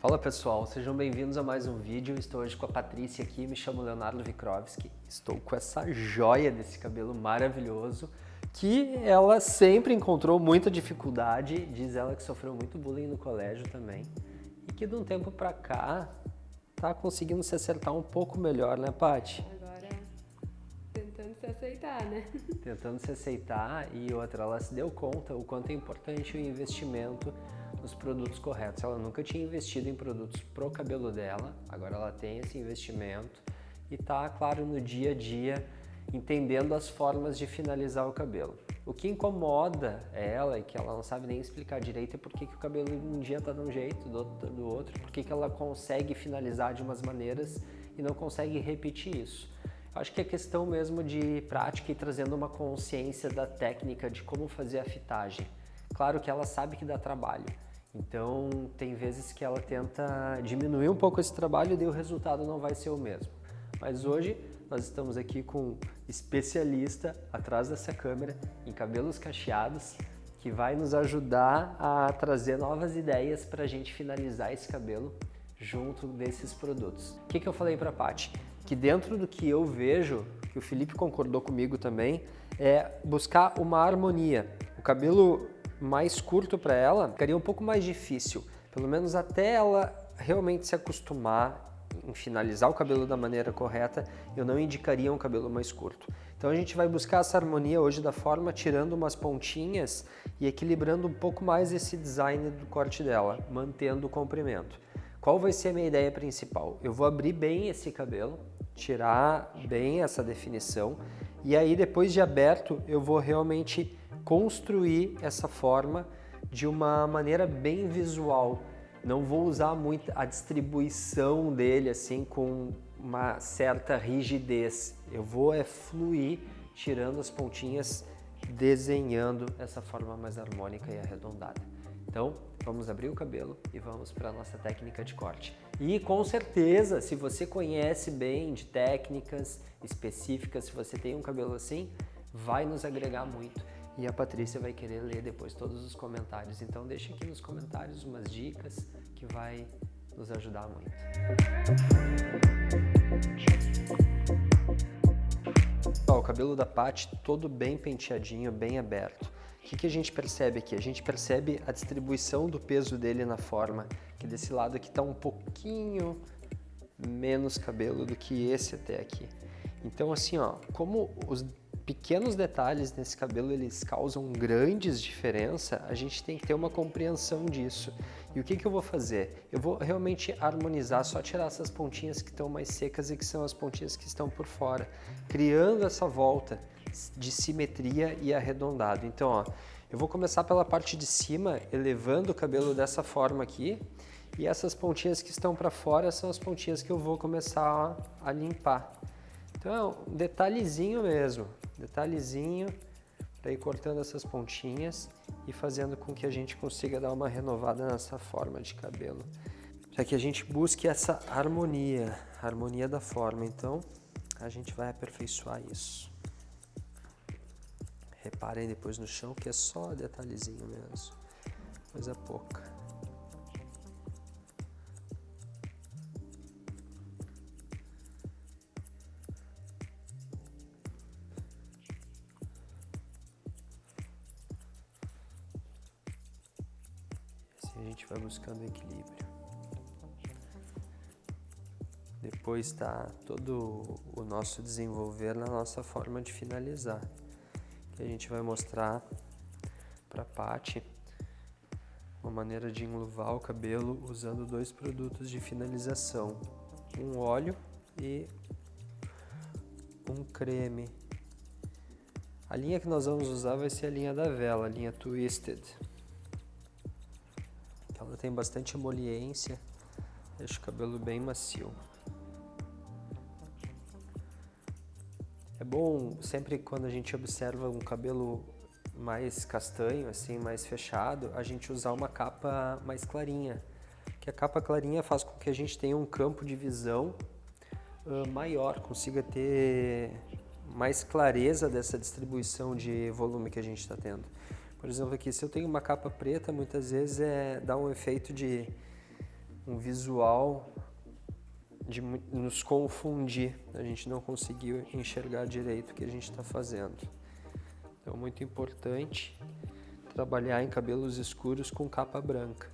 Fala pessoal, sejam bem-vindos a mais um vídeo. Estou hoje com a Patrícia aqui, me chamo Leonardo Vikrovski. Estou com essa joia desse cabelo maravilhoso que ela sempre encontrou muita dificuldade, diz ela que sofreu muito bullying no colégio também e que de um tempo pra cá tá conseguindo se acertar um pouco melhor, né, Paty? Agora tentando se aceitar, né? Tentando se aceitar e outra, ela se deu conta o quanto é importante o investimento nos produtos corretos. Ela nunca tinha investido em produtos pro cabelo dela, agora ela tem esse investimento e tá, claro, no dia a dia entendendo as formas de finalizar o cabelo. O que incomoda ela e que ela não sabe nem explicar direito é por que o cabelo um dia tá de um jeito, do outro, por que ela consegue finalizar de umas maneiras e não consegue repetir isso. Acho que é questão mesmo de prática e trazendo uma consciência da técnica de como fazer a fitagem. Claro que ela sabe que dá trabalho, então tem vezes que ela tenta diminuir um pouco esse trabalho e daí o resultado não vai ser o mesmo. Mas hoje nós estamos aqui com um especialista atrás dessa câmera em cabelos cacheados que vai nos ajudar a trazer novas ideias para a gente finalizar esse cabelo junto desses produtos. O que eu falei para a Paty? Que dentro do que eu vejo, que o Felipe concordou comigo também, é buscar uma harmonia. O cabelo mais curto para ela ficaria um pouco mais difícil, pelo menos até ela realmente se acostumar em finalizar o cabelo da maneira correta, eu não indicaria um cabelo mais curto. Então a gente vai buscar essa harmonia hoje da forma, tirando umas pontinhas e equilibrando um pouco mais esse design do corte dela, mantendo o comprimento. Qual vai ser a minha ideia principal? Eu vou abrir bem esse cabelo, tirar bem essa definição e aí depois de aberto eu vou realmente construir essa forma de uma maneira bem visual. Não vou usar muito a distribuição dele assim com uma certa rigidez. Eu vou fluir, tirando as pontinhas, desenhando essa forma mais harmônica e arredondada. Então, vamos abrir o cabelo e vamos para a nossa técnica de corte. E com certeza, se você conhece bem de técnicas específicas, se você tem um cabelo assim, vai nos agregar muito. E a Patrícia vai querer ler depois todos os comentários. Então deixa aqui nos comentários umas dicas que vai nos ajudar muito. O cabelo da Paty todo bem penteadinho, bem aberto. O que a gente percebe aqui? A gente percebe a distribuição do peso dele na forma, que desse lado aqui está um pouquinho menos cabelo do que esse até aqui. Então assim, ó, como os pequenos detalhes nesse cabelo eles causam grandes diferenças, a gente tem que ter uma compreensão disso. E o que eu vou fazer? Eu vou realmente harmonizar, só tirar essas pontinhas que estão mais secas e que são as pontinhas que estão por fora, criando essa volta de simetria e arredondado. Então, ó, eu vou começar pela parte de cima, elevando o cabelo dessa forma aqui, e essas pontinhas que estão para fora são as pontinhas que eu vou começar a limpar. Então é um detalhezinho mesmo, detalhezinho para ir cortando essas pontinhas e fazendo com que a gente consiga dar uma renovada nessa forma de cabelo. Para que a gente busque essa harmonia da forma, então a gente vai aperfeiçoar isso. Reparem depois no chão que é só detalhezinho mesmo, coisa pouca. A gente vai buscando equilíbrio. Depois está todo o nosso desenvolver na nossa forma de finalizar, que a gente vai mostrar para a Paty uma maneira de enluvar o cabelo usando dois produtos de finalização, um óleo e um creme. A linha que nós vamos usar vai ser a linha da vela, a linha Twisted. Ela tem bastante emoliência, deixa o cabelo bem macio. É bom sempre quando a gente observa um cabelo mais castanho, assim, mais fechado, a gente usar uma capa mais clarinha. Que a capa clarinha faz com que a gente tenha um campo de visão maior, consiga ter mais clareza dessa distribuição de volume que a gente está tendo. Por exemplo, aqui, se eu tenho uma capa preta, muitas vezes dá um efeito de um visual de nos confundir, a gente não conseguiu enxergar direito o que a gente está fazendo. Então, muito importante trabalhar em cabelos escuros com capa branca.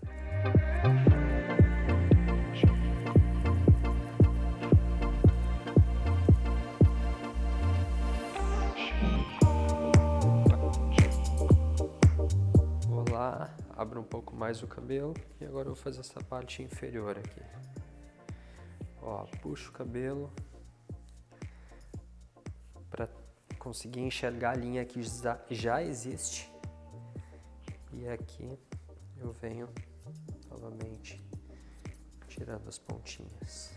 Vou lá, abro um pouco mais o cabelo e agora eu vou fazer essa parte inferior aqui. Ó, puxo o cabelo para conseguir enxergar a linha que já existe. E aqui eu venho novamente tirando as pontinhas.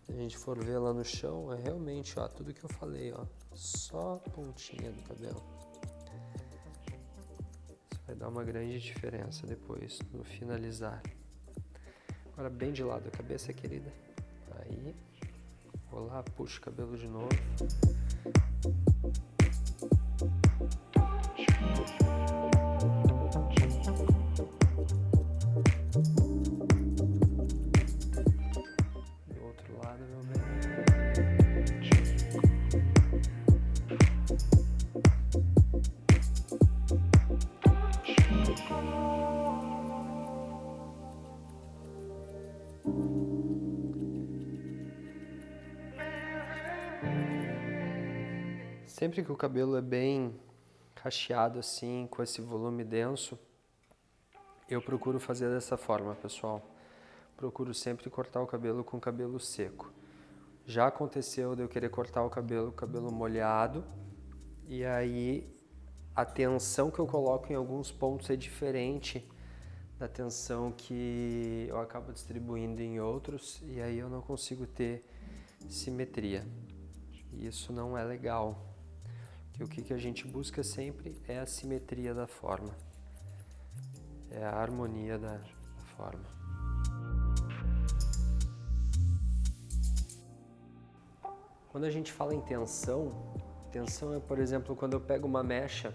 Se a gente for ver lá no chão, é realmente, ó, tudo que eu falei, ó, só a pontinha do cabelo. Isso vai dar uma grande diferença depois no finalizar. Agora bem de lado a cabeça, querida. Aí, vou lá, puxo o cabelo de novo. Do outro lado, meu bem. Sempre que o cabelo é bem cacheado assim, com esse volume denso, eu procuro fazer dessa forma, pessoal. Procuro sempre cortar o cabelo com cabelo seco. Já aconteceu de eu querer cortar o cabelo molhado, e aí a tensão que eu coloco em alguns pontos é diferente da tensão que eu acabo distribuindo em outros, e aí eu não consigo ter simetria. E isso não é legal. O que a gente busca sempre é a simetria da forma, é a harmonia da forma. Quando a gente fala em tensão é, por exemplo, quando eu pego uma mecha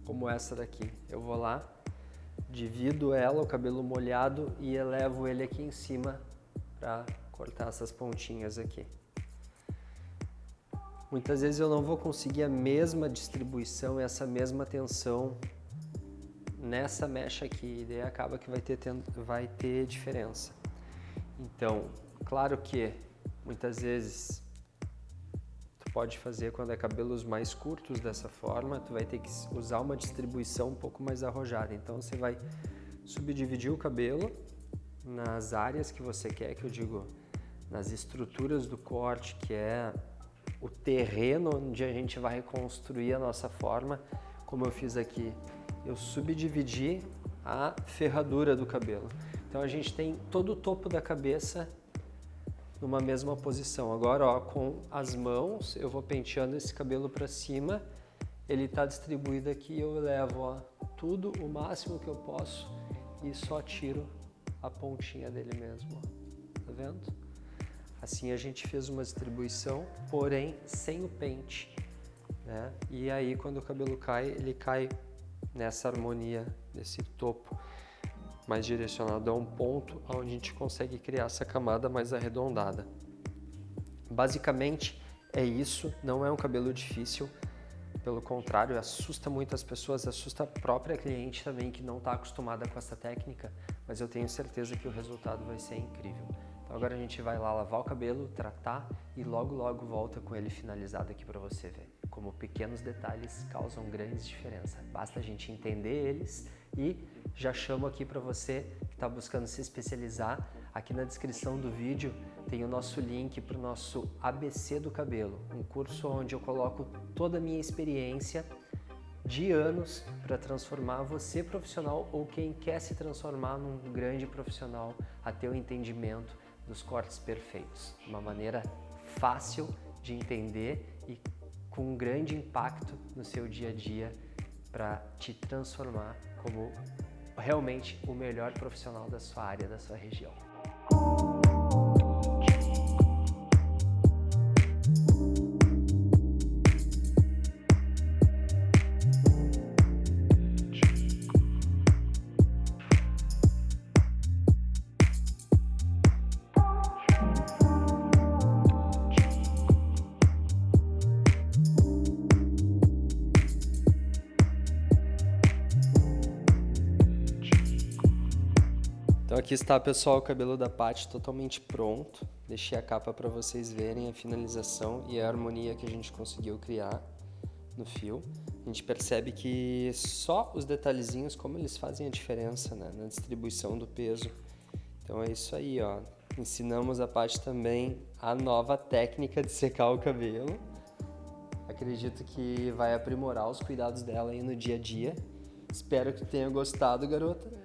como essa daqui, eu vou lá, divido ela, o cabelo molhado, e elevo ele aqui em cima para cortar essas pontinhas aqui. Muitas vezes eu não vou conseguir a mesma distribuição, essa mesma tensão nessa mecha aqui, e daí acaba que vai ter diferença. Então, claro que muitas vezes tu pode fazer quando é cabelos mais curtos dessa forma, tu vai ter que usar uma distribuição um pouco mais arrojada. Então você vai subdividir o cabelo nas áreas que você quer, que eu digo, nas estruturas do corte, que é o terreno onde a gente vai reconstruir a nossa forma, como eu fiz aqui. Eu subdividi a ferradura do cabelo. Então a gente tem todo o topo da cabeça numa mesma posição. Agora, ó, com as mãos, eu vou penteando esse cabelo para cima, ele está distribuído aqui, eu levo, ó, tudo o máximo que eu posso e só tiro a pontinha dele mesmo, ó. Tá vendo? Assim a gente fez uma distribuição, porém sem o pente, né? E aí quando o cabelo cai, ele cai nessa harmonia, nesse topo mais direcionado a um ponto onde a gente consegue criar essa camada mais arredondada. Basicamente é isso, não é um cabelo difícil, pelo contrário, assusta muitas pessoas, assusta a própria cliente também que não está acostumada com essa técnica, mas eu tenho certeza que o resultado vai ser incrível. Então agora a gente vai lá lavar o cabelo, tratar e logo volta com ele finalizado aqui para você ver como pequenos detalhes causam grandes diferenças. Basta a gente entender eles e já chamo aqui para você que está buscando se especializar. Aqui na descrição do vídeo tem o nosso link para o nosso ABC do cabelo, um curso onde eu coloco toda a minha experiência de anos para transformar você profissional ou quem quer se transformar num grande profissional a ter o entendimento dos cortes perfeitos, uma maneira fácil de entender e com um grande impacto no seu dia a dia para te transformar como realmente o melhor profissional da sua área, da sua região. Então aqui está, pessoal, o cabelo da Paty totalmente pronto. Deixei a capa para vocês verem a finalização e a harmonia que a gente conseguiu criar no fio. A gente percebe que só os detalhezinhos, como eles fazem a diferença, né, na distribuição do peso. Então é isso aí, ó. Ensinamos a Paty também a nova técnica de secar o cabelo. Acredito que vai aprimorar os cuidados dela aí no dia a dia. Espero que tenha gostado, garota.